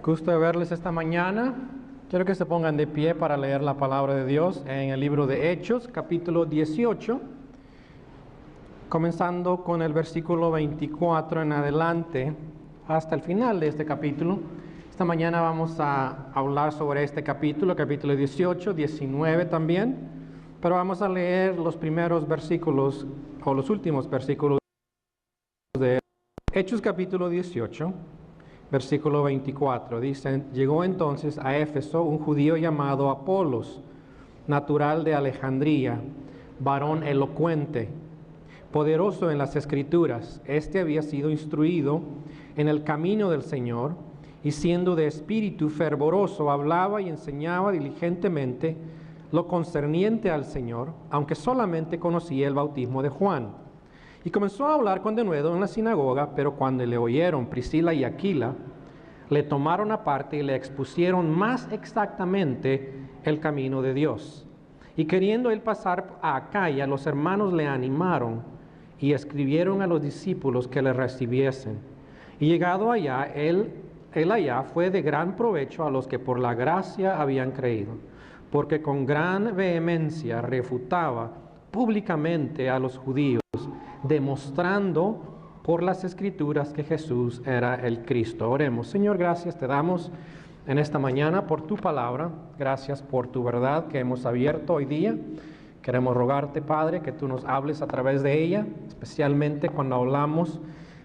Gusto de verles esta mañana. Quiero que se pongan de pie para leer la palabra de Dios en el libro de Hechos, capítulo 18, comenzando con el versículo 24 en adelante hasta el final de este capítulo. Esta mañana vamos a hablar sobre este capítulo 18, 19 también, pero vamos a leer los primeros versículos o los últimos versículos de Hechos capítulo 18. Versículo 24, dicen: llegó entonces a Éfeso un judío llamado Apolos, natural de Alejandría, varón elocuente, poderoso en las Escrituras. Este había sido instruido en el camino del Señor, y siendo de espíritu fervoroso, hablaba y enseñaba diligentemente lo concerniente al Señor, aunque solamente conocía el bautismo de Juan. Y comenzó a hablar con denuedo en la sinagoga, pero cuando le oyeron Priscila y Aquila, le tomaron aparte y le expusieron más exactamente el camino de Dios. Y queriendo él pasar a Acaya, los hermanos le animaron y escribieron a los discípulos que le recibiesen. Y llegado allá, él allá fue de gran provecho a los que por la gracia habían creído, porque con gran vehemencia refutaba públicamente a los judíos, demostrando por las Escrituras que Jesús era el Cristo. Oremos. Señor, gracias te damos en esta mañana por tu palabra. Gracias por tu verdad que hemos abierto hoy día. Queremos rogarte, Padre, que tú nos hables a través de ella, especialmente cuando hablamos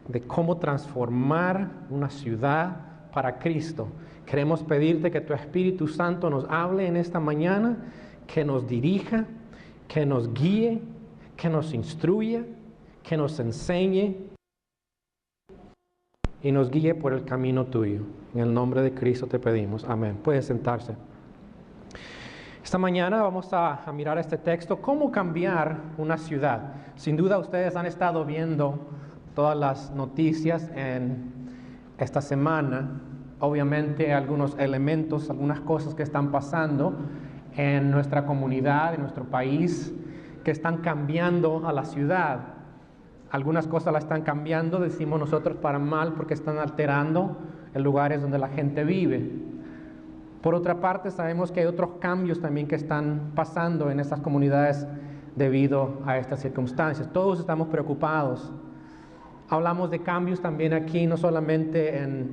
de cómo transformar una ciudad para Cristo. Queremos pedirte que tu Espíritu Santo nos hable en esta mañana, que nos dirija, que nos guíe, que nos instruya, que nos enseñe y nos guíe por el camino tuyo. En el nombre de Cristo te pedimos. Amén. Pueden sentarse. Esta mañana vamos a mirar este texto, cómo cambiar una ciudad. Sin duda ustedes han estado viendo todas las noticias en esta semana. Obviamente algunos elementos, algunas cosas que están pasando en nuestra comunidad, en nuestro país, que están cambiando a la ciudad. Algunas cosas la están cambiando, decimos nosotros, para mal, porque están alterando en lugares donde la gente vive. Por otra parte, sabemos que hay otros cambios también que están pasando en estas comunidades debido a estas circunstancias. Todos estamos preocupados. Hablamos de cambios también aquí, no solamente en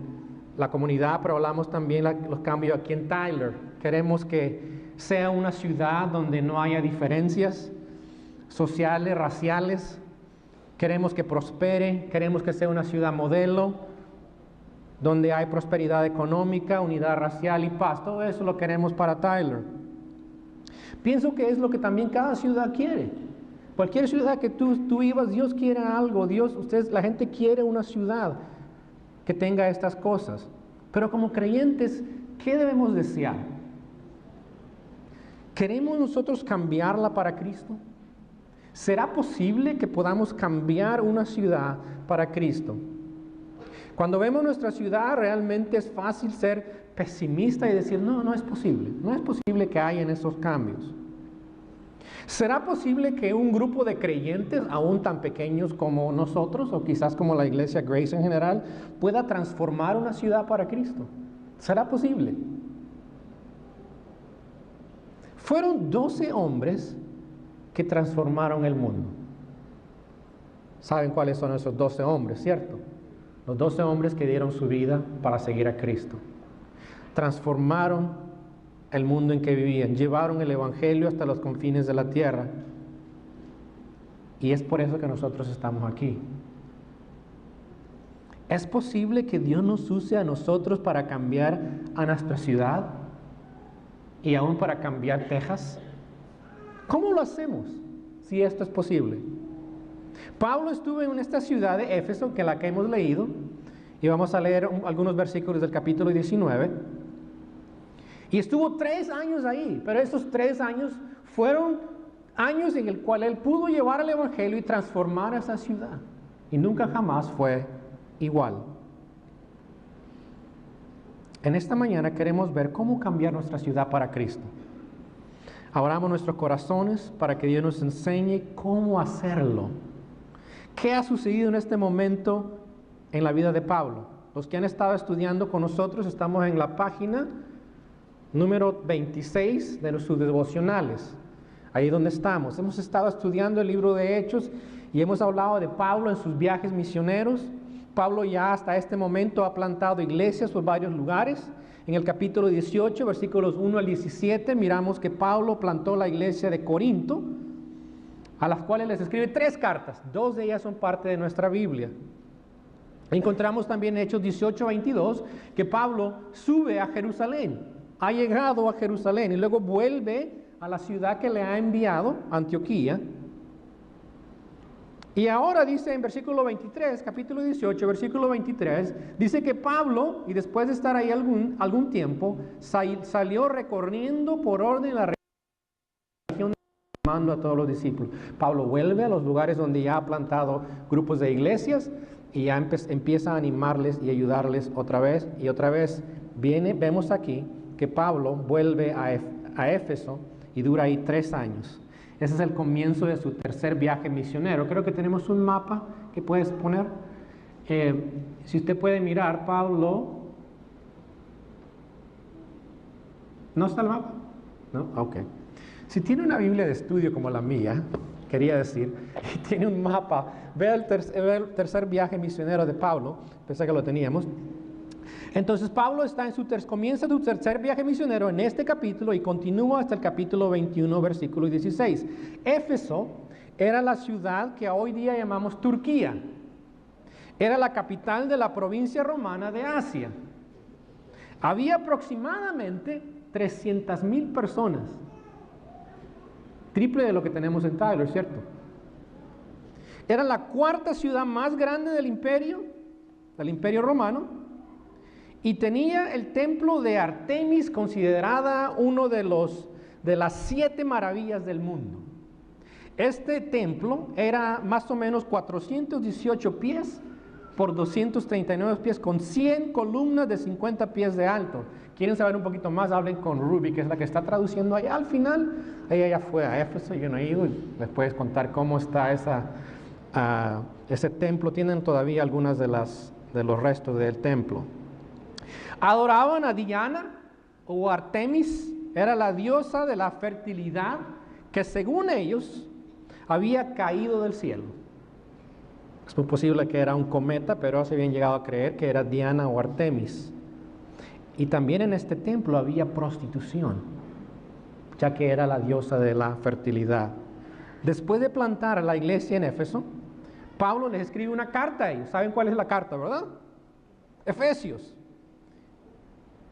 la comunidad, pero hablamos también de los cambios aquí en Tyler. Queremos que sea una ciudad donde no haya diferencias sociales, raciales. Queremos que prospere, queremos que sea una ciudad modelo, donde hay prosperidad económica, unidad racial y paz. Todo eso lo queremos para Tyler. Pienso que es lo que también cada ciudad quiere. Cualquier ciudad que tú vivas, Dios quiere algo. La gente quiere una ciudad que tenga estas cosas. Pero como creyentes, ¿qué debemos desear? ¿Queremos nosotros cambiarla para Cristo? ¿Será posible que podamos cambiar una ciudad para Cristo? Cuando vemos nuestra ciudad, realmente es fácil ser pesimista y decir, no es posible. No es posible que haya esos cambios. ¿Será posible que un grupo de creyentes, aún tan pequeños como nosotros, o quizás como la iglesia Grace en general, pueda transformar una ciudad para Cristo? ¿Será posible? Fueron 12 hombres que transformaron el mundo. ¿Saben cuáles son esos 12 hombres, cierto? Los 12 hombres que dieron su vida para seguir a Cristo. Transformaron el mundo en que vivían, llevaron el Evangelio hasta los confines de la tierra. Y es por eso que nosotros estamos aquí. ¿Es posible que Dios nos use a nosotros para cambiar a nuestra ciudad? Y aún para cambiar Texas. ¿Cómo lo hacemos si esto es posible? Pablo estuvo en esta ciudad de Éfeso, que la que hemos leído, y vamos a leer algunos versículos del capítulo 19. Y estuvo 3 años ahí, pero esos 3 años fueron años en el cual él pudo llevar el Evangelio y transformar a esa ciudad. Y nunca jamás fue igual. En esta mañana queremos ver cómo cambiar nuestra ciudad para Cristo. Abramos nuestros corazones para que Dios nos enseñe cómo hacerlo. ¿Qué ha sucedido en este momento en la vida de Pablo? Los que han estado estudiando con nosotros, estamos en la página número 26 de sus devocionales. Ahí donde estamos. Hemos estado estudiando el libro de Hechos y hemos hablado de Pablo en sus viajes misioneros. Pablo ya hasta este momento ha plantado iglesias por varios lugares. En el capítulo 18, versículos 1 al 17, miramos que Pablo plantó la iglesia de Corinto, a las cuales les escribe 3 cartas. 2 de ellas son parte de nuestra Biblia. Encontramos también en Hechos 18:22 que Pablo sube a Jerusalén, ha llegado a Jerusalén y luego vuelve a la ciudad que le ha enviado, Antioquía. Y ahora dice en versículo 23, capítulo 18, versículo 23, dice que Pablo, y después de estar ahí algún tiempo, salió recorriendo por orden la región, llamando a todos los discípulos. Pablo vuelve a los lugares donde ya ha plantado grupos de iglesias y ya empieza a animarles y ayudarles otra vez. Y otra vez vemos aquí que Pablo vuelve a Éfeso y dura ahí 3 años. Ese es el comienzo de su tercer viaje misionero. Creo que tenemos un mapa que puedes poner. Si usted puede mirar, Pablo... ¿No está el mapa? ¿No? Ok. Si tiene una Biblia de estudio como la mía, quería decir, y tiene un mapa, vea el tercer viaje misionero de Pablo, pensé que lo teníamos. Entonces Pablo está comienza su tercer viaje misionero en este capítulo y continúa hasta el capítulo 21, versículo 16. Éfeso era la ciudad que hoy día llamamos Turquía. Era la capital de la provincia romana de Asia. Había aproximadamente 300,000 personas. Triple de lo que tenemos en Tyler, ¿cierto? Era la 4ª ciudad más grande del imperio romano. Y tenía el templo de Artemis, considerada uno de las 7 maravillas del mundo. Este templo era más o menos 418 pies por 239 pies, con 100 columnas de 50 pies de alto. ¿Quieren saber un poquito más? Hablen con Ruby, que es la que está traduciendo allá al final. Ella ya fue a Éfeso, yo no he ido, y les puedes contar cómo está ese templo. Tienen todavía algunas de los restos del templo. Adoraban a Diana o Artemis, era la diosa de la fertilidad que según ellos había caído del cielo. Es muy posible que era un cometa, pero se habían llegado a creer que era Diana o Artemis. Y también en este templo había prostitución, ya que era la diosa de la fertilidad. Después de plantar la iglesia en Éfeso, Pablo les escribe una carta a ellos. ¿Saben cuál es la carta, verdad? Efesios.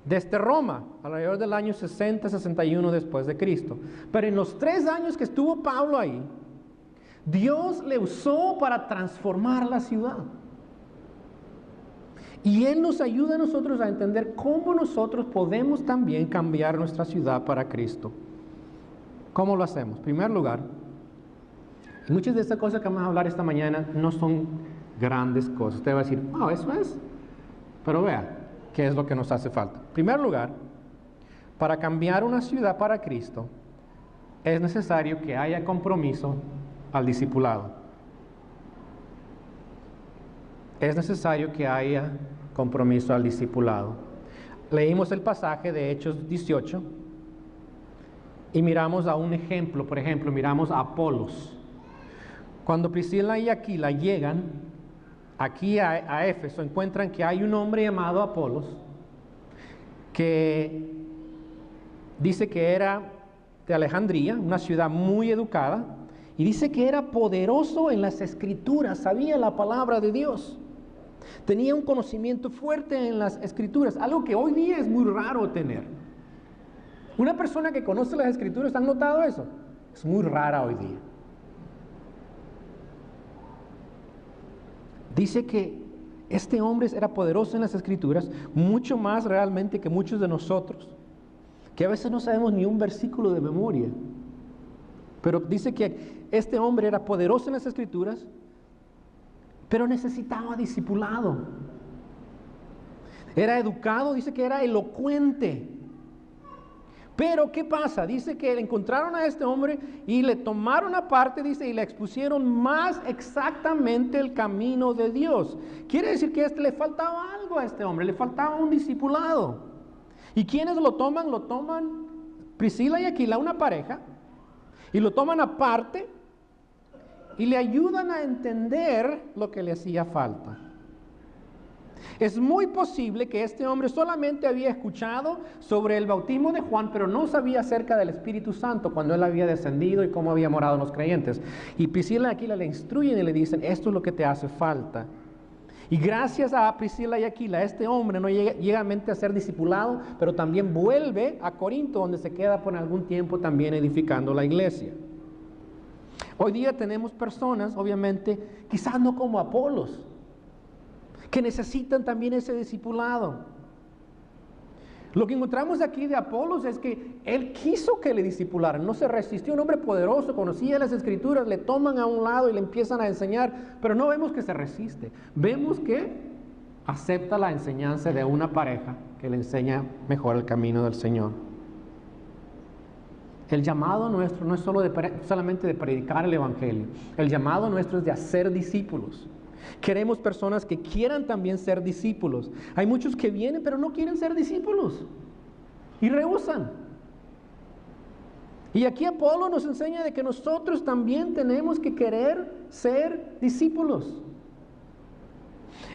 Desde Roma, alrededor del año 60-61 después de Cristo. Pero en los 3 años que estuvo Pablo ahí, Dios le usó para transformar la ciudad. Y Él nos ayuda a nosotros a entender cómo nosotros podemos también cambiar nuestra ciudad para Cristo. ¿Cómo lo hacemos? En primer lugar, muchas de estas cosas que vamos a hablar esta mañana no son grandes cosas. Usted va a decir, wow, eso es. Pero vea, ¿qué es lo que nos hace falta? En primer lugar, para cambiar una ciudad para Cristo, es necesario que haya compromiso al discipulado. Es necesario que haya compromiso al discipulado. Leímos el pasaje de Hechos 18 y miramos a un ejemplo. Por ejemplo, miramos a Apolos. Cuando Priscila y Aquila llegan aquí a Éfeso, encuentran que hay un hombre llamado Apolos que dice que era de Alejandría, una ciudad muy educada, y dice que era poderoso en las escrituras, sabía la palabra de Dios, tenía un conocimiento fuerte en las escrituras, algo que hoy día es muy raro tener. Una persona que conoce las escrituras, ¿han notado eso? Es muy rara hoy día. Dice que este hombre era poderoso en las escrituras, mucho más realmente que muchos de nosotros, que a veces no sabemos ni un versículo de memoria. Pero dice que este hombre era poderoso en las escrituras, pero necesitaba discipulado. Era educado, dice que era elocuente. Pero, ¿qué pasa? Dice que encontraron a este hombre y le tomaron aparte, dice, y le expusieron más exactamente el camino de Dios. Quiere decir que le faltaba algo a este hombre, le faltaba un discipulado. ¿Y quiénes lo toman? Lo toman Priscila y Aquila, una pareja, y lo toman aparte y le ayudan a entender lo que le hacía falta. Es muy posible que este hombre solamente había escuchado sobre el bautismo de Juan, pero no sabía acerca del Espíritu Santo cuando él había descendido y cómo había morado en los creyentes. Y Priscila y Aquila le instruyen y le dicen, esto es lo que te hace falta. Y gracias a Priscila y Aquila, este hombre no llega a ser discipulado, pero también vuelve a Corinto, donde se queda por algún tiempo también edificando la iglesia. Hoy día tenemos personas, obviamente, quizás no como Apolos, que necesitan también ese discipulado. Lo que encontramos aquí de Apolos es que él quiso que le discipularan, no se resistió, un hombre poderoso, conocía las escrituras, le toman a un lado y le empiezan a enseñar, pero no vemos que se resiste, vemos que acepta la enseñanza de una pareja que le enseña mejor el camino del Señor. El llamado nuestro no es solamente de predicar el Evangelio, el llamado nuestro es de hacer discípulos. Queremos personas que quieran también ser discípulos. Hay muchos que vienen pero no quieren ser discípulos y rehúsan. Y aquí Apolo nos enseña de que nosotros también tenemos que querer ser discípulos.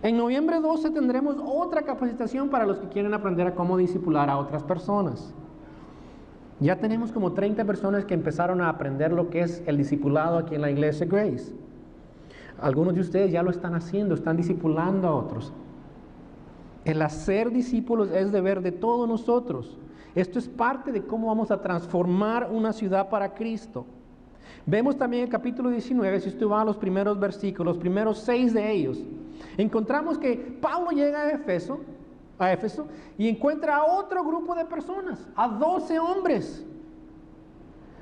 En noviembre 12 tendremos otra capacitación para los que quieren aprender a cómo discipular a otras personas. Ya tenemos como 30 personas que empezaron a aprender lo que es el discipulado aquí en la iglesia Grace. Algunos de ustedes ya lo están haciendo, están discipulando a otros. El hacer discípulos es deber de todos nosotros. Esto es parte de cómo vamos a transformar una ciudad para Cristo. Vemos también el capítulo 19, si usted va a los primeros versículos, los primeros 6 de ellos. Encontramos que Pablo llega a Éfeso y encuentra a otro grupo de personas, a 12 hombres.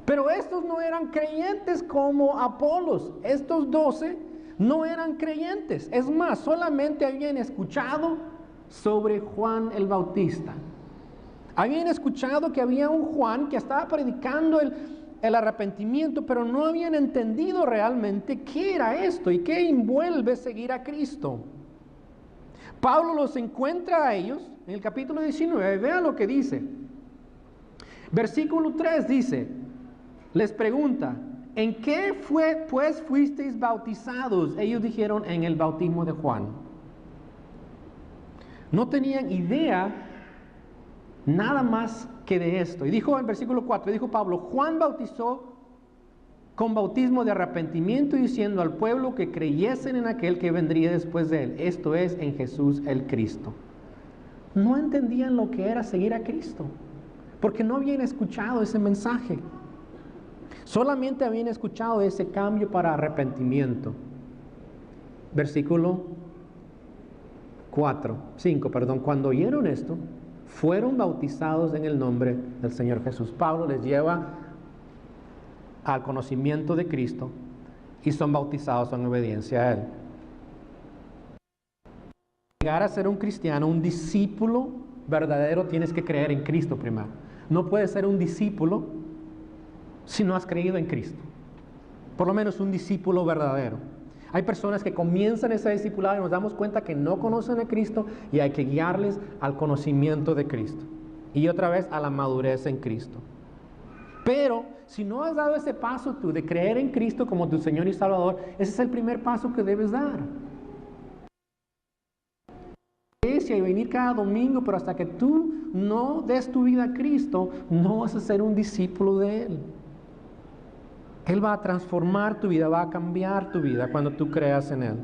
Pero estos no eran creyentes como Apolos. Estos 12 no eran creyentes. Es más, solamente habían escuchado sobre Juan el Bautista. Habían escuchado que había un Juan que estaba predicando el arrepentimiento, pero no habían entendido realmente qué era esto y qué envuelve seguir a Cristo. Pablo los encuentra a ellos en el capítulo 19. Vean lo que dice. Versículo 3 dice, les pregunta, ¿en qué pues fuisteis bautizados? Ellos dijeron, en el bautismo de Juan. No tenían idea nada más que de esto. Y dijo en versículo 4, dijo Pablo, Juan bautizó con bautismo de arrepentimiento, diciendo al pueblo que creyesen en aquel que vendría después de él, esto es, en Jesús el Cristo. No entendían lo que era seguir a Cristo, porque no habían escuchado ese mensaje. Solamente habían escuchado ese cambio para arrepentimiento. Versículo 5, cuando oyeron esto, fueron bautizados en el nombre del Señor Jesús. Pablo les lleva al conocimiento de Cristo y son bautizados en obediencia a Él. Para llegar a ser un cristiano, un discípulo verdadero, tienes que creer en Cristo primero. No puedes ser un discípulo si no has creído en Cristo. Por lo menos un discípulo verdadero. Hay personas que comienzan ese discipulado y nos damos cuenta que no conocen a Cristo y hay que guiarles al conocimiento de Cristo. Y otra vez a la madurez en Cristo. Pero si no has dado ese paso tú de creer en Cristo como tu Señor y Salvador, ese es el primer paso que debes dar. Y venir cada domingo, pero hasta que tú no des tu vida a Cristo, no vas a ser un discípulo de Él. Él va a transformar tu vida, va a cambiar tu vida cuando tú creas en Él.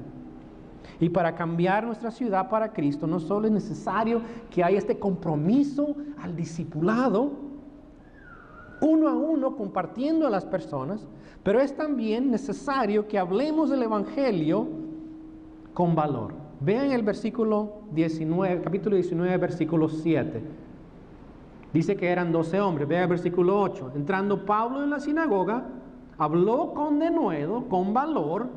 Y para cambiar nuestra ciudad para Cristo, no solo es necesario que haya este compromiso al discipulado, uno a uno compartiendo a las personas, pero es también necesario que hablemos del Evangelio con valor. Vean el versículo 19, capítulo 19, versículo 7. Dice que eran 12 hombres. Vean el versículo 8. Entrando Pablo en la sinagoga, habló con denuedo, con valor,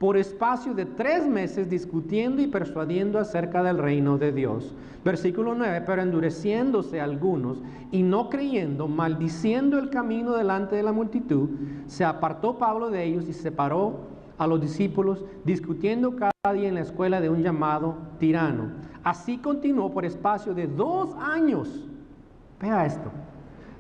por espacio de 3 meses discutiendo y persuadiendo acerca del reino de Dios. Versículo 9, pero endureciéndose algunos y no creyendo, maldiciendo el camino delante de la multitud, se apartó Pablo de ellos y separó a los discípulos, discutiendo cada día en la escuela de un llamado Tirano. Así continuó por espacio de 2 años. Vea esto.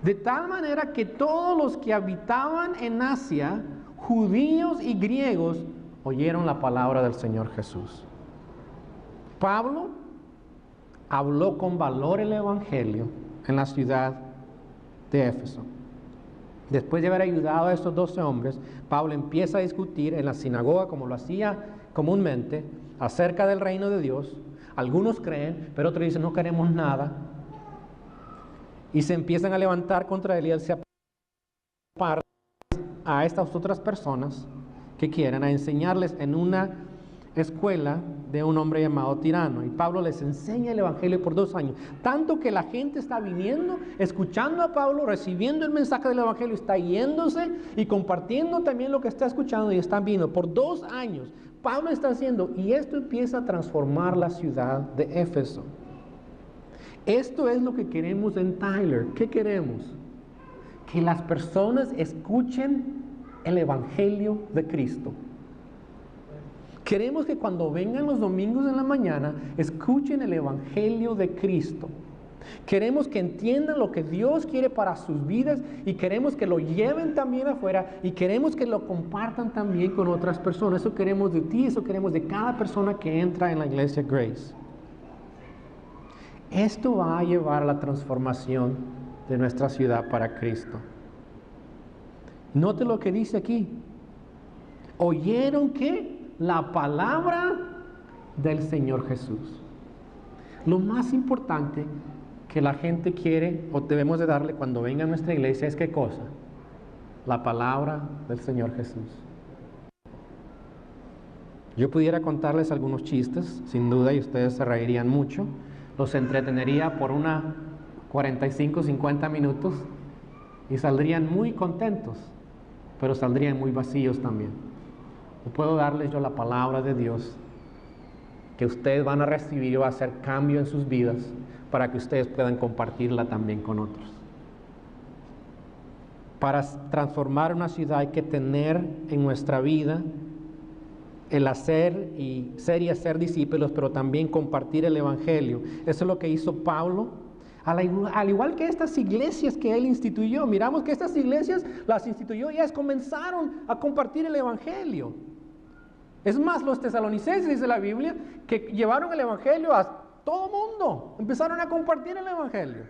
De tal manera que todos los que habitaban en Asia, judíos y griegos, oyeron la palabra del Señor Jesús. Pablo habló con valor el Evangelio en la ciudad de Éfeso. Después de haber ayudado a estos 12 hombres, Pablo empieza a discutir en la sinagoga, como lo hacía comúnmente, acerca del reino de Dios. Algunos creen, pero otros dicen, no queremos nada. Y se empiezan a levantar contra él y él se aparta a estas otras personas que quieren a enseñarles en una escuela de un hombre llamado Tirano. Y Pablo les enseña el Evangelio por 2 años. Tanto que la gente está viniendo, escuchando a Pablo, recibiendo el mensaje del Evangelio, está yéndose y compartiendo también lo que está escuchando y están viendo. Por 2 años Pablo está haciendo, y esto empieza a transformar la ciudad de Éfeso. Esto es lo que queremos en Tyler. ¿Qué queremos? Que las personas escuchen el Evangelio de Cristo. Queremos que cuando vengan los domingos en la mañana, escuchen el Evangelio de Cristo. Queremos que entiendan lo que Dios quiere para sus vidas y queremos que lo lleven también afuera y queremos que lo compartan también con otras personas. Eso queremos de ti, eso queremos de cada persona que entra en la iglesia Grace. Esto va a llevar a la transformación de nuestra ciudad para Cristo. Note lo que dice aquí. ¿Oyeron qué? La palabra del Señor Jesús. Lo más importante que la gente quiere o debemos de darle cuando venga a nuestra iglesia es ¿qué cosa? La palabra del Señor Jesús. Yo pudiera contarles algunos chistes, sin duda, y ustedes se reirían mucho. Los entretenería por 45, 50 minutos y saldrían muy contentos, pero saldrían muy vacíos también. O puedo darles yo la palabra de Dios que ustedes van a recibir y va a hacer cambio en sus vidas para que ustedes puedan compartirla también con otros. Para transformar una ciudad hay que tener en nuestra vida el hacer y hacer discípulos, pero también compartir el Evangelio. Eso es lo que hizo Pablo, al igual que estas iglesias que él instituyó. Miramos que estas iglesias las instituyó y ellas comenzaron a compartir el Evangelio. Es más, los tesalonicenses, dice la Biblia, que llevaron el Evangelio a todo mundo, empezaron a compartir el Evangelio.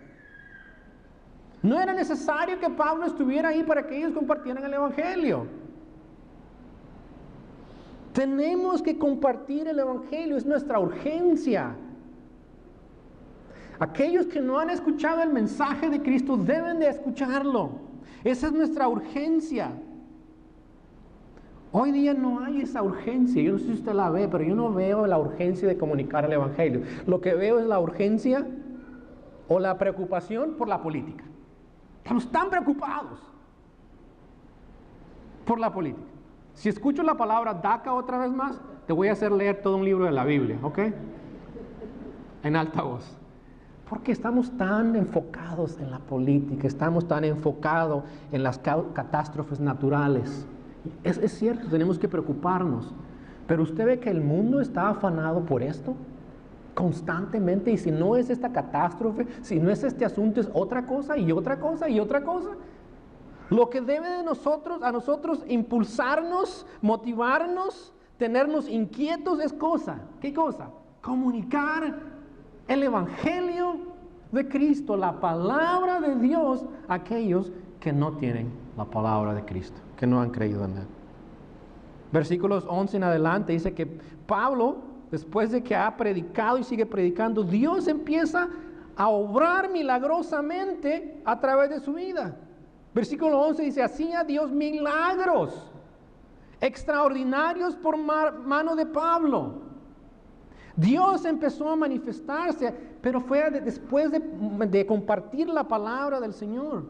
No era necesario que Pablo estuviera ahí para que ellos compartieran el Evangelio. Tenemos que compartir el Evangelio, es nuestra urgencia. Aquellos que no han escuchado el mensaje de Cristo deben de escucharlo. Esa es nuestra urgencia. Hoy día no hay esa urgencia. Yo no sé si usted la ve, pero yo no veo la urgencia de comunicar el Evangelio. Lo que veo es la urgencia o la preocupación por la política. Estamos tan preocupados por la política. Si escucho la palabra DACA otra vez más, te voy a hacer leer todo un libro de la Biblia, ¿ok? En alta voz. Porque estamos tan enfocados en la política, estamos tan enfocados en las catástrofes naturales. Es cierto, tenemos que preocuparnos. Pero usted ve que el mundo está afanado por esto constantemente. Y si no es esta catástrofe, si no es este asunto, es otra cosa y otra cosa y otra cosa. Lo que debe de a nosotros impulsarnos, motivarnos, tenernos inquietos es cosa. ¿Qué cosa? Comunicar el Evangelio de Cristo, la palabra de Dios, a aquellos que no tienen la palabra de Cristo, que no han creído en Él. Versículos 11 en adelante dice que Pablo, después de que ha predicado y sigue predicando, Dios empieza a obrar milagrosamente a través de su vida. Versículo 11 dice, hacía Dios milagros extraordinarios por mano de Pablo. Dios empezó a manifestarse, pero fue después de compartir la palabra del Señor.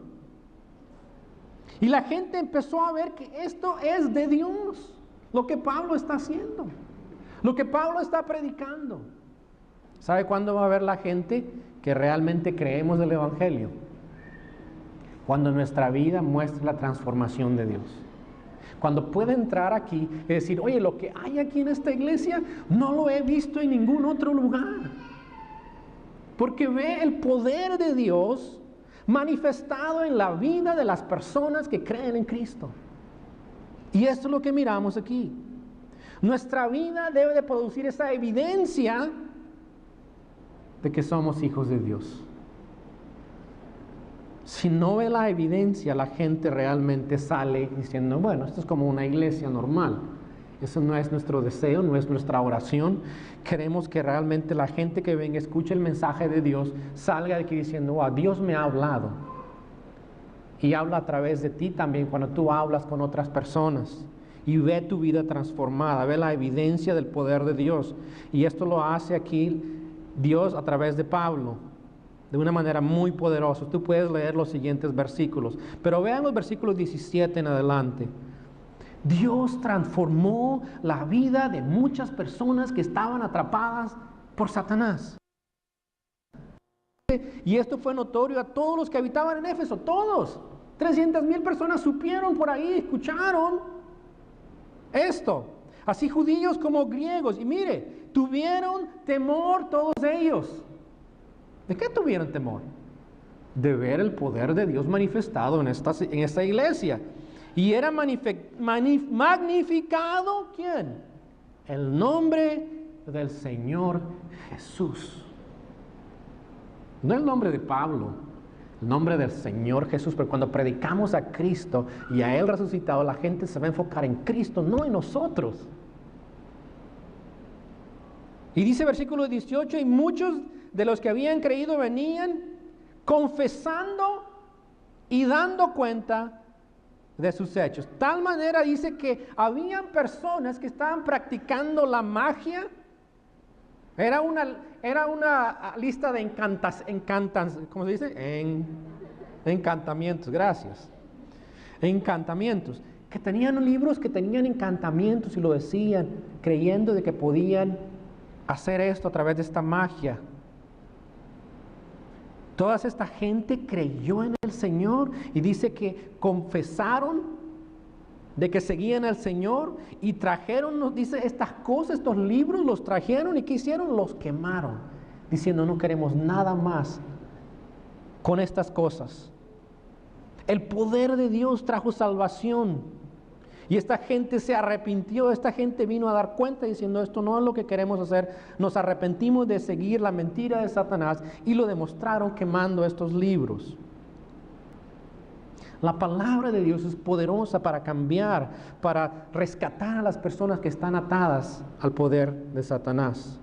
Y la gente empezó a ver que esto es de Dios. lo que Pablo está haciendo, lo que Pablo está predicando. ¿Sabe cuándo va a ver la gente que realmente creemos del Evangelio? Cuando nuestra vida muestre la transformación de Dios. Cuando pueda entrar aquí y decir, oye, lo que hay aquí en esta iglesia no lo he visto en ningún otro lugar. Porque ve el poder de Dios manifestado en la vida de las personas que creen en Cristo. Y esto es lo que miramos aquí. Nuestra vida debe de producir esa evidencia de que somos hijos de Dios. Si no ve la evidencia, la gente realmente sale diciendo, bueno, esto es como una iglesia normal. Eso no es nuestro deseo, no es nuestra oración. Queremos que realmente la gente que venga, escuche el mensaje de Dios, salga de aquí diciendo, wow, Dios me ha hablado. Y habla a través de ti también cuando tú hablas con otras personas. Y ve tu vida transformada, ve la evidencia del poder de Dios. Y esto lo hace aquí Dios a través de Pablo, de una manera muy poderosa. Tú puedes leer los siguientes versículos, pero vean los versículos 17 en adelante. Dios transformó la vida de muchas personas que estaban atrapadas por Satanás. Y esto fue notorio a todos los que habitaban en Éfeso, todos. 300,000 personas supieron por ahí, escucharon esto. Así judíos como griegos. Y mire, tuvieron temor todos ellos. ¿De qué tuvieron temor? De ver el poder de Dios manifestado en esta iglesia. Y era magnificado, ¿quién? El nombre del Señor Jesús. No el nombre de Pablo, el nombre del Señor Jesús. Pero cuando predicamos a Cristo y a Él resucitado, la gente se va a enfocar en Cristo, no en nosotros. Y dice versículo 18, y muchos de los que habían creído venían confesando y dando cuenta de sus hechos. Tal manera dice que habían personas que estaban practicando la magia. Era una lista de ¿cómo se dice? Encantamientos, gracias. Encantamientos. Que tenían libros que tenían encantamientos y lo decían, creyendo de que podían hacer esto a través de esta magia. Toda esta gente creyó en el Señor y dice que confesaron de que seguían al Señor y trajeron, nos dice, estas cosas, estos libros los trajeron y ¿qué hicieron? Los quemaron, diciendo no queremos nada más con estas cosas. El poder de Dios trajo salvación. Y esta gente se arrepintió, esta gente vino a dar cuenta diciendo esto no es lo que queremos hacer, nos arrepentimos de seguir la mentira de Satanás y lo demostraron quemando estos libros. La palabra de Dios es poderosa para cambiar, para rescatar a las personas que están atadas al poder de Satanás.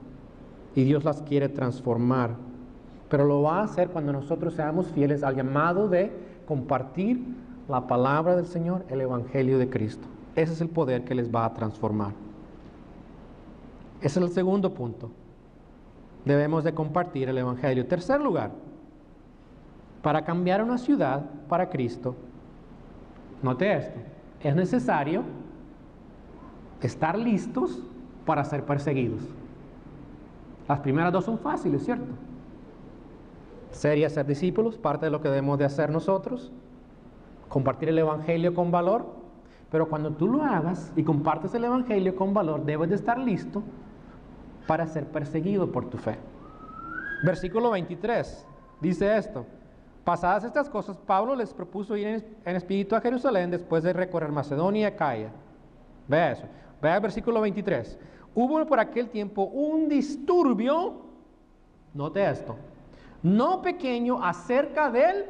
Y Dios las quiere transformar, pero lo va a hacer cuando nosotros seamos fieles al llamado de compartir la palabra del Señor, el Evangelio de Cristo. Ese es el poder que les va a transformar. Ese es el segundo punto. Debemos de compartir el Evangelio. Tercer lugar, para cambiar una ciudad para Cristo, note esto, es necesario estar listos para ser perseguidos. Las primeras dos son fáciles, ¿cierto? Ser y hacer discípulos, parte de lo que debemos de hacer nosotros. Compartir el Evangelio con valor. Pero cuando tú lo hagas y compartes el Evangelio con valor, debes de estar listo para ser perseguido por tu fe. Versículo 23 dice esto. Pasadas estas cosas, Pablo les propuso ir en espíritu a Jerusalén después de recorrer Macedonia y Acaya. Vea eso. Vea el versículo 23. Hubo por aquel tiempo un disturbio, note esto, no pequeño, acerca del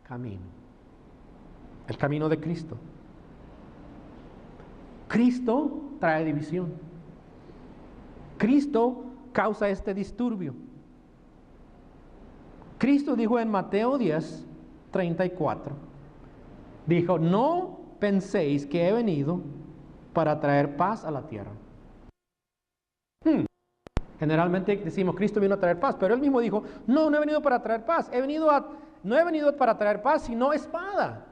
camino. El camino de Cristo. Cristo trae división. Cristo causa este disturbio. Cristo dijo en Mateo 10:34, dijo, no penséis que he venido para traer paz a la tierra. Generalmente decimos, Cristo vino a traer paz, pero Él mismo dijo, no he venido para traer paz, no he venido para traer paz, sino espada.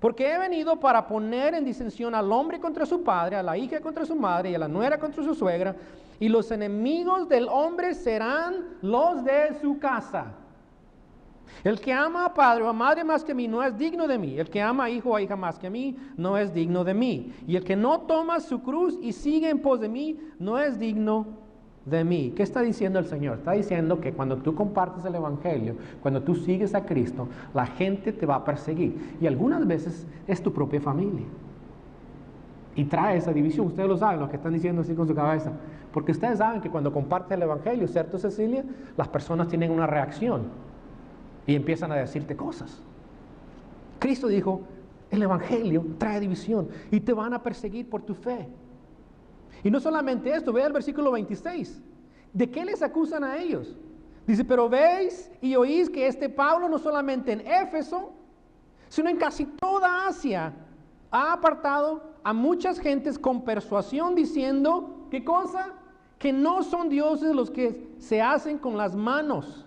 Porque he venido para poner en disensión al hombre contra su padre, a la hija contra su madre y a la nuera contra su suegra, y los enemigos del hombre serán los de su casa. El que ama a padre o a madre más que a mí no es digno de mí. El que ama a hijo o a hija más que a mí no es digno de mí. Y el que no toma su cruz y sigue en pos de mí no es digno de mí. ¿Qué está diciendo el Señor? Está diciendo que cuando tú compartes el Evangelio, cuando tú sigues a Cristo, la gente te va a perseguir. Y algunas veces es tu propia familia. Y trae esa división. Ustedes lo saben, los que están diciendo así con su cabeza. Porque ustedes saben que cuando compartes el Evangelio, ¿cierto, Cecilia? Las personas tienen una reacción. Y empiezan a decirte cosas. Cristo dijo, el Evangelio trae división y te van a perseguir por tu fe. Y no solamente esto, vea el versículo 26. ¿De qué les acusan a ellos? Dice, pero veis y oís que este Pablo no solamente en Éfeso, sino en casi toda Asia, ha apartado a muchas gentes con persuasión diciendo, ¿qué cosa? Que no son dioses los que se hacen con las manos.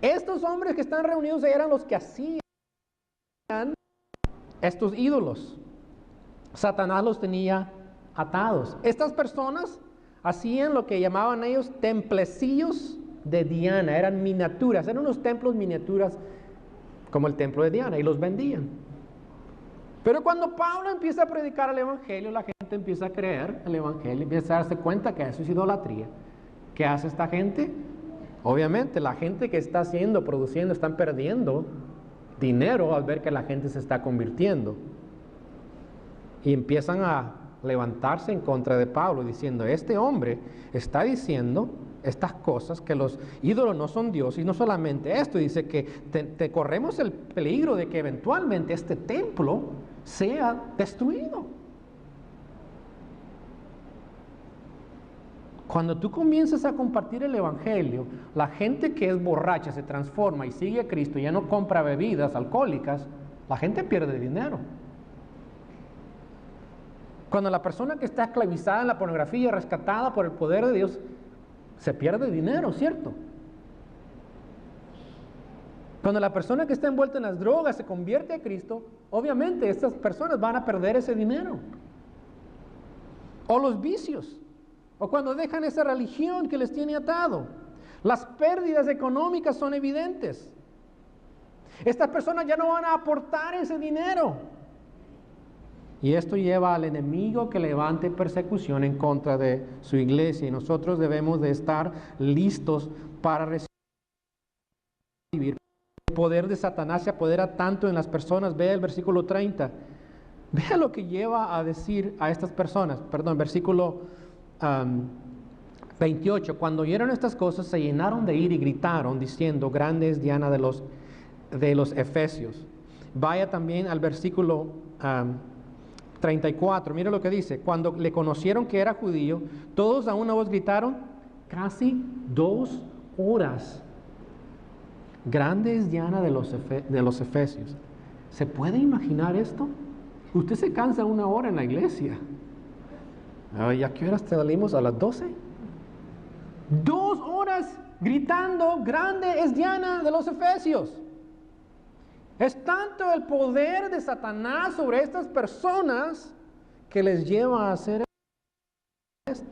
Estos hombres que están reunidos eran los que hacían estos ídolos. Satanás los tenía atados. Estas personas hacían lo que llamaban ellos templecillos de Diana. Eran miniaturas, eran unos templos miniaturas como el templo de Diana y los vendían. Pero cuando Pablo empieza a predicar el Evangelio, la gente empieza a creer el Evangelio, empieza a darse cuenta que eso es idolatría. ¿Qué hace esta gente? Obviamente la gente que está haciendo, produciendo, están perdiendo dinero al ver que la gente se está convirtiendo. Y empiezan a levantarse en contra de Pablo diciendo, este hombre está diciendo estas cosas, que los ídolos no son Dios. Y no solamente esto, dice que te corremos el peligro de que eventualmente este templo sea destruido. Cuando tú comienzas a compartir el Evangelio, la gente que es borracha se transforma y sigue a Cristo y ya no compra bebidas alcohólicas, la gente pierde dinero. Cuando la persona que está esclavizada en la pornografía, rescatada por el poder de Dios, se pierde dinero, ¿cierto? Cuando la persona que está envuelta en las drogas se convierte a Cristo, obviamente estas personas van a perder ese dinero. O los vicios. O cuando dejan esa religión que les tiene atado. Las pérdidas económicas son evidentes. Estas personas ya no van a aportar ese dinero. Y esto lleva al enemigo que levante persecución en contra de su iglesia. Y nosotros debemos de estar listos para recibir. El poder de Satanás se apodera tanto en las personas. Vea el versículo 30. Vea lo que lleva a decir a estas personas. Perdón, versículo 28. Cuando oyeron estas cosas se llenaron de ira y gritaron diciendo, grande es Diana de los Efesios. Vaya también al versículo 34. Mira lo que dice. Cuando le conocieron que era judío, todos a una voz gritaron casi 2 horas. Grande es Diana de los Efesios. ¿Se puede imaginar esto? Usted se cansa 1 hora en la iglesia. ¿Y a qué horas salimos? ¿A las 12? 2 horas gritando, grande es Diana de los Efesios. Es tanto el poder de Satanás sobre estas personas que les lleva a hacer esto.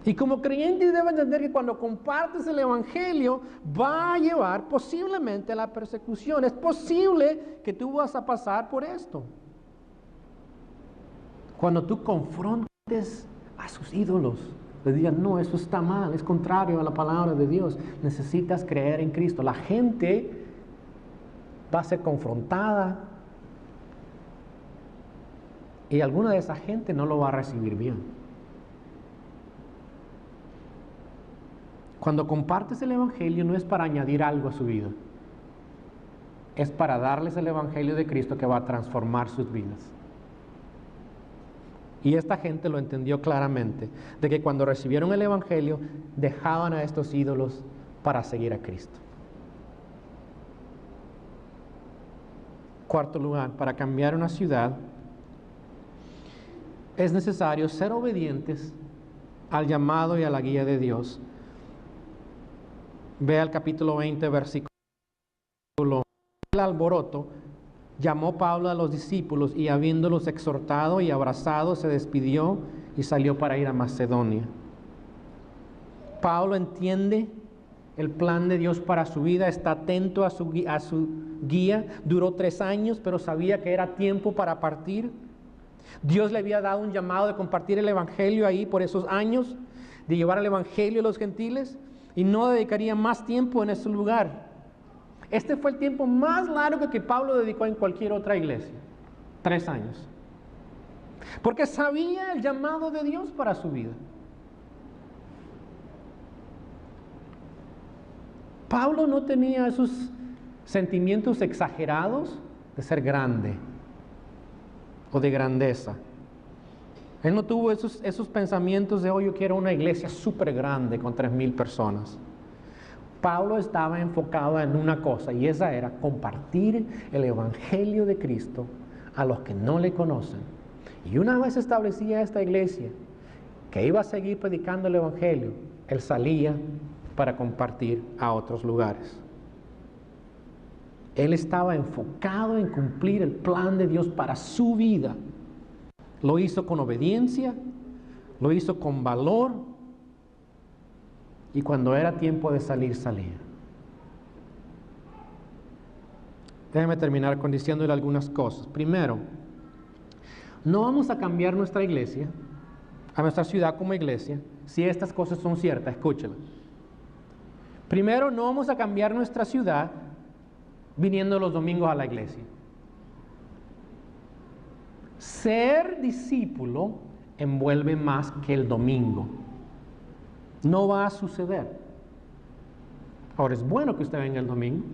Y como creyentes deben entender que cuando compartes el Evangelio va a llevar posiblemente a la persecución. Es posible que tú vas a pasar por esto. Cuando tú confrontes a sus ídolos, les digan, no, eso está mal, es contrario a la palabra de Dios. Necesitas creer en Cristo. La gente va a ser confrontada y alguna de esa gente no lo va a recibir bien. Cuando compartes el Evangelio no es para añadir algo a su vida. Es para darles el Evangelio de Cristo que va a transformar sus vidas. Y esta gente lo entendió claramente, de que cuando recibieron el Evangelio, dejaban a estos ídolos para seguir a Cristo. Cuarto lugar, para cambiar una ciudad, es necesario ser obedientes al llamado y a la guía de Dios. Vea el capítulo 20, versículo. El alboroto llamó Pablo a los discípulos y habiéndolos exhortado y abrazado, se despidió y salió para ir a Macedonia. Pablo entiende el plan de Dios para su vida, está atento a su guía. Duró 3 años, pero sabía que era tiempo para partir. Dios le había dado un llamado de compartir el evangelio ahí por esos años, de llevar el evangelio a los gentiles, y no dedicaría más tiempo en ese lugar. Este fue el tiempo más largo que Pablo dedicó en cualquier otra iglesia, 3 años, porque sabía el llamado de Dios para su vida. Pablo no tenía esos sentimientos exagerados de ser grande o de grandeza. Él no tuvo esos pensamientos de, yo quiero una iglesia súper grande con 3,000 personas. Pablo estaba enfocado en una cosa, y esa era compartir el evangelio de Cristo a los que no le conocen. Y una vez establecía esta iglesia, que iba a seguir predicando el evangelio, él salía para compartir a otros lugares. Él estaba enfocado en cumplir el plan de Dios para su vida. Lo hizo con obediencia, lo hizo con valor, y cuando era tiempo de salir, salía. Déjeme terminar diciéndole algunas cosas. Primero, no vamos a cambiar nuestra iglesia, a nuestra ciudad como iglesia, si estas cosas son ciertas. Escúchela. Primero, no vamos a cambiar nuestra ciudad viniendo los domingos a la iglesia. Ser discípulo envuelve más que el domingo. No va a suceder. Ahora, es bueno que usted venga el domingo.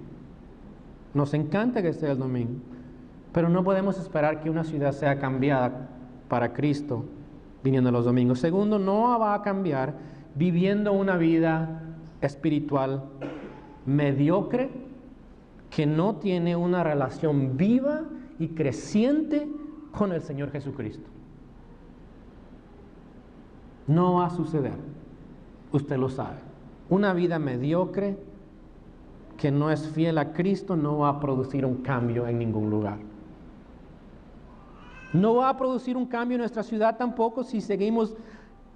Nos encanta que esté el domingo. Pero no podemos esperar que una ciudad sea cambiada para Cristo viniendo los domingos. Segundo, no va a cambiar viviendo una vida espiritual mediocre que no tiene una relación viva y creciente con el Señor Jesucristo. No va a suceder. Usted lo sabe. Una vida mediocre que no es fiel a Cristo no va a producir un cambio en ningún lugar. No va a producir un cambio en nuestra ciudad tampoco si seguimos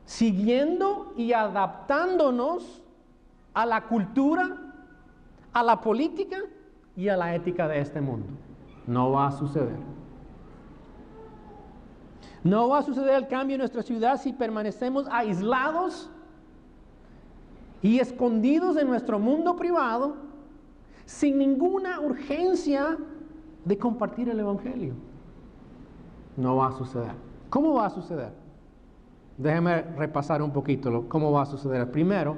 siguiendo y adaptándonos a la cultura, a la política y a la ética de este mundo. No va a suceder. No va a suceder el cambio en nuestra ciudad si permanecemos aislados y escondidos en nuestro mundo privado, sin ninguna urgencia de compartir el evangelio. No va a suceder. ¿Cómo va a suceder? Déjeme repasar un poquito cómo va a suceder. Primero,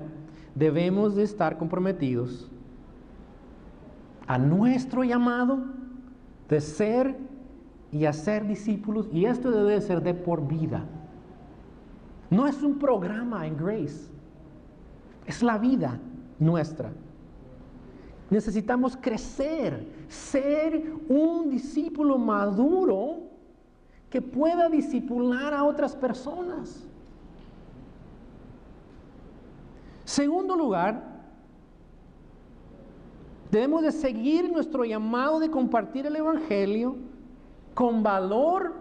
debemos de estar comprometidos a nuestro llamado de ser y hacer discípulos, y esto debe de ser de por vida. No es un programa en Grace, es la vida nuestra. Necesitamos crecer, ser un discípulo maduro que pueda discipular a otras personas. Segundo lugar, debemos de seguir nuestro llamado de compartir el evangelio con valor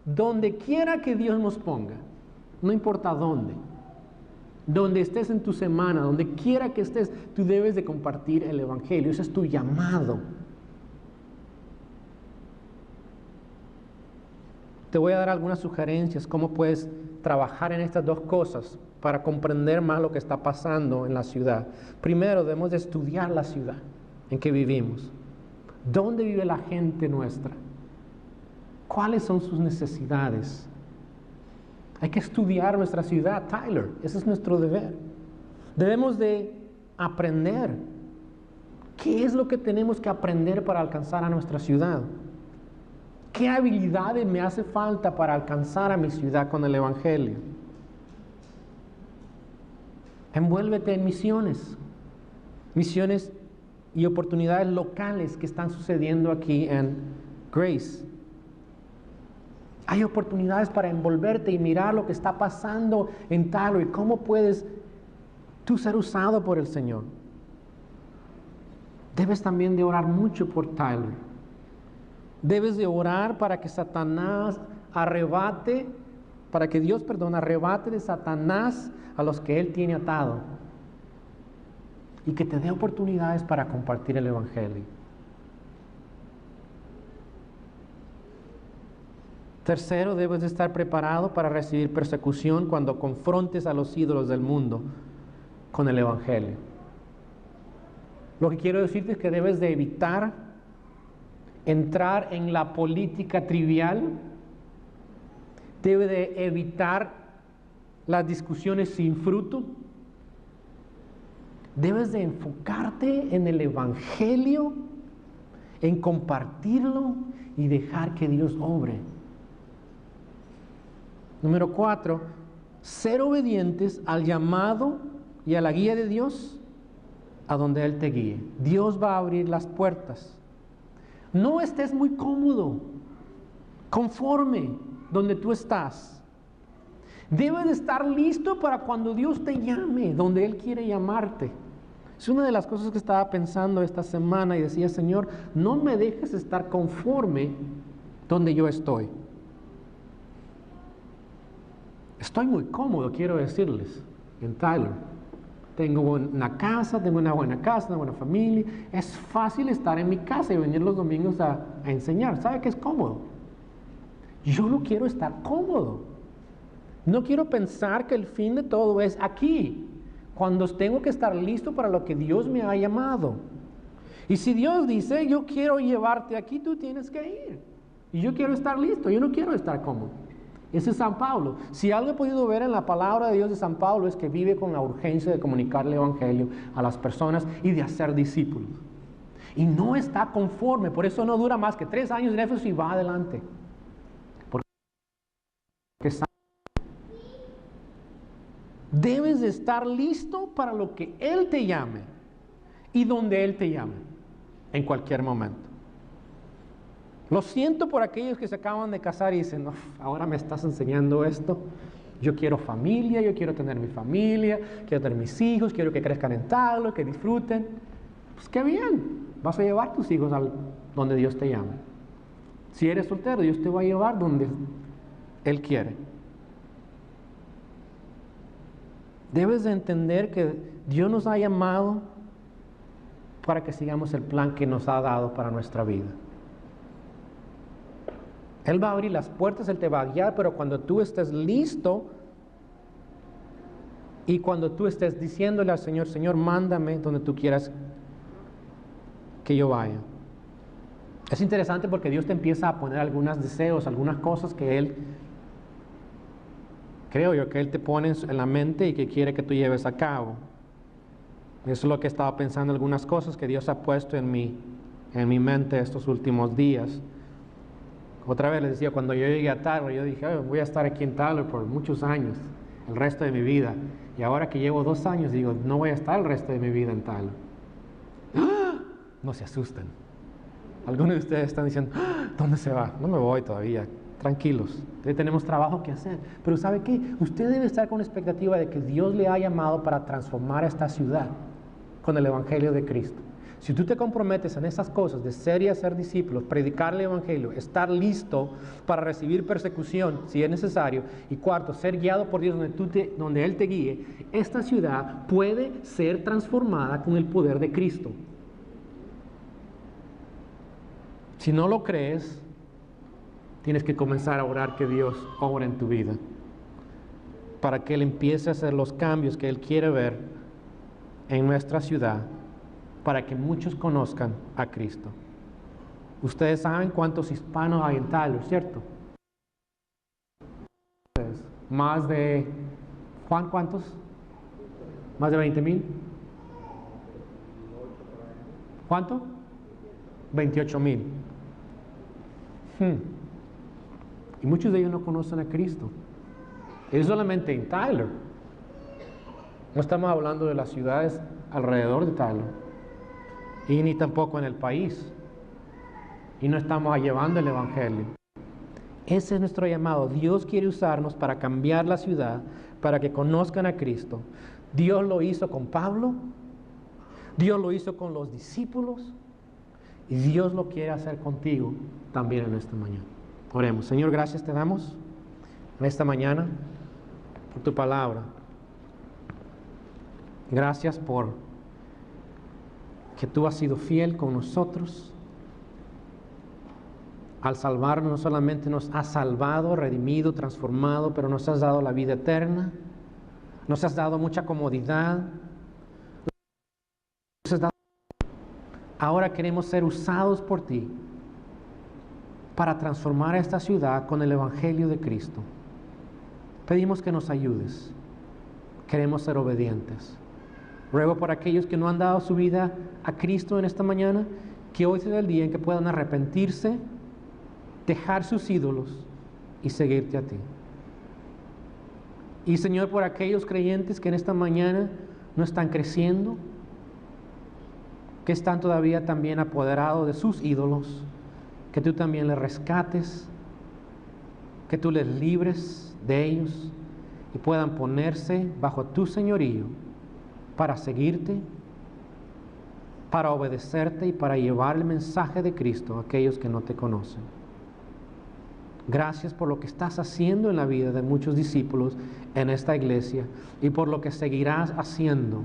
donde quiera que Dios nos ponga, no importa dónde. Donde estés en tu semana, donde quiera que estés, tú debes de compartir el evangelio. Ese es tu llamado. Te voy a dar algunas sugerencias cómo puedes trabajar en estas dos cosas para comprender más lo que está pasando en la ciudad. Primero, debemos de estudiar la ciudad en que vivimos. ¿Dónde vive la gente nuestra? ¿Cuáles son sus necesidades? Hay que estudiar nuestra ciudad, Tyler. Ese es nuestro deber. Debemos de aprender. ¿Qué es lo que tenemos que aprender para alcanzar a nuestra ciudad? ¿Qué habilidades me hace falta para alcanzar a mi ciudad con el evangelio? Envuélvete en misiones. Misiones y oportunidades locales que están sucediendo aquí en Grace. Hay oportunidades para envolverte y mirar lo que está pasando en Tyler y cómo puedes tú ser usado por el Señor. Debes también de orar mucho por Tyler. Debes de orar para que Satanás arrebate, para que Dios, arrebate de Satanás a los que Él tiene atado. Y que te dé oportunidades para compartir el Evangelio. Tercero, debes de estar preparado para recibir persecución cuando confrontes a los ídolos del mundo con el Evangelio. Lo que quiero decirte es que debes de evitar entrar en la política trivial. Debes de evitar las discusiones sin fruto. Debes de enfocarte en el Evangelio, en compartirlo y dejar que Dios obre. Número 4, ser obedientes al llamado y a la guía de Dios a donde Él te guíe. Dios va a abrir las puertas. No estés muy cómodo, conforme donde tú estás. Debes de estar listo para cuando Dios te llame, donde Él quiere llamarte. Es una de las cosas que estaba pensando esta semana y decía, Señor, no me dejes estar conforme donde yo estoy. Estoy muy cómodo, quiero decirles, en Tyler. Tengo una casa, tengo una buena casa, una buena familia. Es fácil estar en mi casa y venir los domingos a enseñar. ¿Sabe qué es cómodo? Yo no quiero estar cómodo. No quiero pensar que el fin de todo es aquí, cuando tengo que estar listo para lo que Dios me ha llamado. Y si Dios dice, yo quiero llevarte aquí, tú tienes que ir. Y yo quiero estar listo, yo no quiero estar cómodo. Ese es San Pablo. Si algo he podido ver en la palabra de Dios de San Pablo es que vive con la urgencia de comunicar el Evangelio a las personas y de hacer discípulos. Y no está conforme, por eso no dura más que 3 años en Éfeso y va adelante. Porque debes de estar listo para lo que Él te llame y donde Él te llame, en cualquier momento. Lo siento por aquellos que se acaban de casar y dicen, ahora me estás enseñando esto. Yo quiero familia, yo quiero tener mi familia, quiero tener mis hijos, quiero que crezcan en tal, que disfruten. Pues qué bien, vas a llevar tus hijos donde Dios te llame. Si eres soltero, Dios te va a llevar donde Él quiere. Debes de entender que Dios nos ha llamado para que sigamos el plan que nos ha dado para nuestra vida. Él va a abrir las puertas, Él te va a guiar, pero cuando tú estés listo y cuando tú estés diciéndole al Señor, Señor, mándame donde tú quieras que yo vaya. Es interesante porque Dios te empieza a poner algunos deseos, algunas cosas que Él, creo yo, que Él te pone en la mente y que quiere que tú lleves a cabo. Eso es lo que estaba pensando, algunas cosas que Dios ha puesto en mi mente estos últimos días. Otra vez les decía, cuando yo llegué a Tyler, yo dije, voy a estar aquí en Tyler por muchos años, el resto de mi vida. Y ahora que llevo 2 años, digo, no voy a estar el resto de mi vida en Tyler. ¡Ah! No se asusten. Algunos de ustedes están diciendo, ¿dónde se va? No me voy todavía, tranquilos. Tenemos trabajo que hacer. Pero ¿sabe qué? Usted debe estar con la expectativa de que Dios le ha llamado para transformar esta ciudad con el Evangelio de Cristo. Si tú te comprometes en esas cosas de ser y hacer discípulos, predicar el Evangelio, estar listo para recibir persecución si es necesario, y cuarto, ser guiado por Dios donde Él te guíe, esta ciudad puede ser transformada con el poder de Cristo. Si no lo crees, tienes que comenzar a orar que Dios obre en tu vida, para que Él empiece a hacer los cambios que Él quiere ver en nuestra ciudad, para que muchos conozcan a Cristo. Ustedes saben cuántos hispanos hay en Tyler, ¿cierto? Más de, Juan, ¿cuántos? ¿Más de 20,000? ¿Cuánto? 28,000. Y muchos de ellos no conocen a Cristo. Es solamente en Tyler. No estamos hablando de las ciudades alrededor de Tyler. Y ni tampoco en el país. Y no estamos llevando el Evangelio. Ese es nuestro llamado. Dios quiere usarnos para cambiar la ciudad, para que conozcan a Cristo. Dios lo hizo con Pablo. Dios lo hizo con los discípulos. Y Dios lo quiere hacer contigo también en esta mañana. Oremos. Señor, gracias te damos en esta mañana por tu palabra. Gracias por que tú has sido fiel con nosotros. Al salvarnos, no solamente nos has salvado, redimido, transformado, pero nos has dado la vida eterna. Nos has dado mucha comodidad. Nos has dado... Ahora queremos ser usados por ti para transformar esta ciudad con el Evangelio de Cristo. Pedimos que nos ayudes. Queremos ser obedientes. Ruego por aquellos que no han dado su vida a Cristo en esta mañana, que hoy sea el día en que puedan arrepentirse, dejar sus ídolos y seguirte a ti. Y Señor, por aquellos creyentes que en esta mañana no están creciendo, que están todavía también apoderados de sus ídolos, que tú también les rescates, que tú les libres de ellos y puedan ponerse bajo tu señorío para seguirte, para obedecerte y para llevar el mensaje de Cristo a aquellos que no te conocen. Gracias por lo que estás haciendo en la vida de muchos discípulos en esta iglesia y por lo que seguirás haciendo.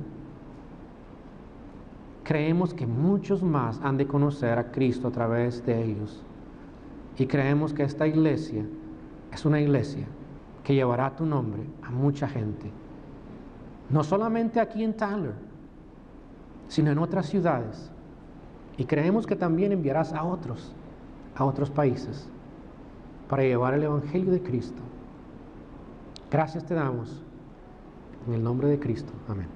Creemos que muchos más han de conocer a Cristo a través de ellos. Y creemos que esta iglesia es una iglesia que llevará tu nombre a mucha gente. No solamente aquí en Tyler, sino en otras ciudades. Y creemos que también enviarás a otros países, para llevar el Evangelio de Cristo. Gracias te damos. En el nombre de Cristo. Amén.